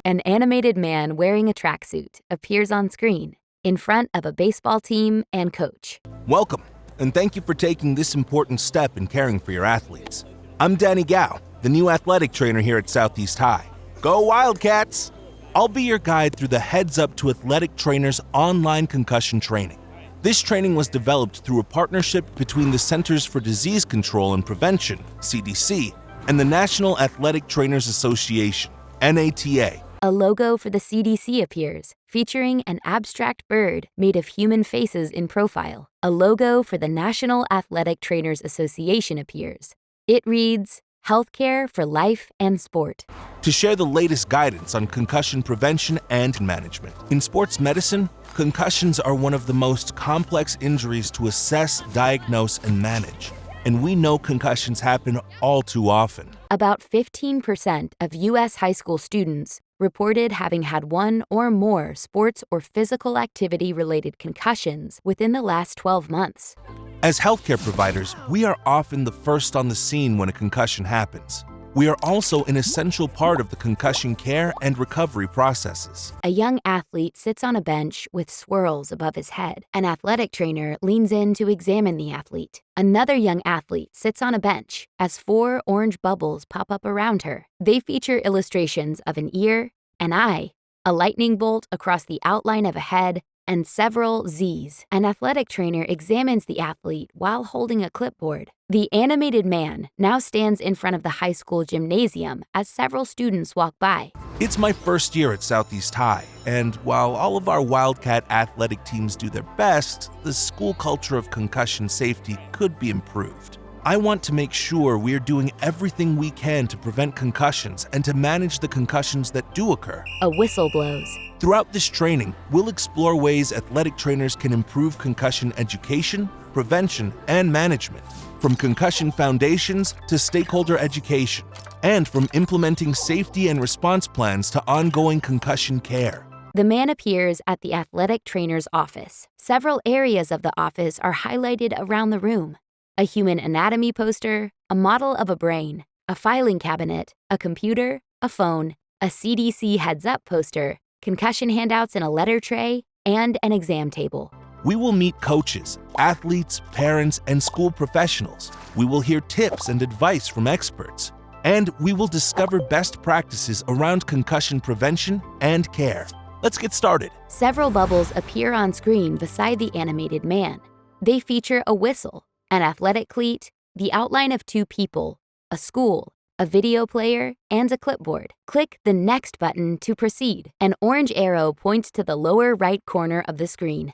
An animated man wearing a tracksuit appears on screen in front of a baseball team and coach. Welcome, and thank you for taking this important step in caring for your athletes. I'm Danny Gao, the new athletic trainer here at Southeast High. Go Wildcats! I'll be your guide through the Heads Up to Athletic Trainers online concussion training. This training was developed through a partnership between the Centers for Disease Control and Prevention, CDC, and the National Athletic Trainers Association, NATA. A logo for the CDC appears, featuring an abstract bird made of human faces in profile. A logo for the National Athletic Trainers Association appears. It reads, Healthcare for Life and Sport. To share the latest guidance on concussion prevention and management. In sports medicine, concussions are one of the most complex injuries to assess, diagnose, and manage. And we know concussions happen all too often. About 15% of U.S. high school students reported having had one or more sports or physical activity-related concussions within the last 12 months. As healthcare providers, we are often the first on the scene when a concussion happens. We are also an essential part of the concussion care and recovery processes. A young athlete sits on a bench with swirls above his head. An athletic trainer leans in to examine the athlete. Another young athlete sits on a bench as 4 orange bubbles pop up around her. They feature illustrations of an ear, an eye, a lightning bolt across the outline of a head, and several Z's. An athletic trainer examines the athlete while holding a clipboard. The animated man now stands in front of the high school gymnasium as several students walk by. It's my first year at Southeast High, and while all of our Wildcat athletic teams do their best, the school culture of concussion safety could be improved. I want to make sure we're doing everything we can to prevent concussions and to manage the concussions that do occur. A whistle blows. Throughout this training, we'll explore ways athletic trainers can improve concussion education, prevention, and management, from concussion foundations to stakeholder education, and from implementing safety and response plans to ongoing concussion care. The man appears at the athletic trainer's office. Several areas of the office are highlighted around the room. A human anatomy poster, a model of a brain, a filing cabinet, a computer, a phone, a CDC heads-up poster, concussion handouts in a letter tray, and an exam table. We will meet coaches, athletes, parents, and school professionals. We will hear tips and advice from experts. And we will discover best practices around concussion prevention and care. Let's get started. Several bubbles appear on screen beside the animated man. They feature a whistle, an athletic cleat, the outline of 2 people, a school, a video player, and a clipboard. Click the Next button to proceed. An orange arrow points to the lower right corner of the screen.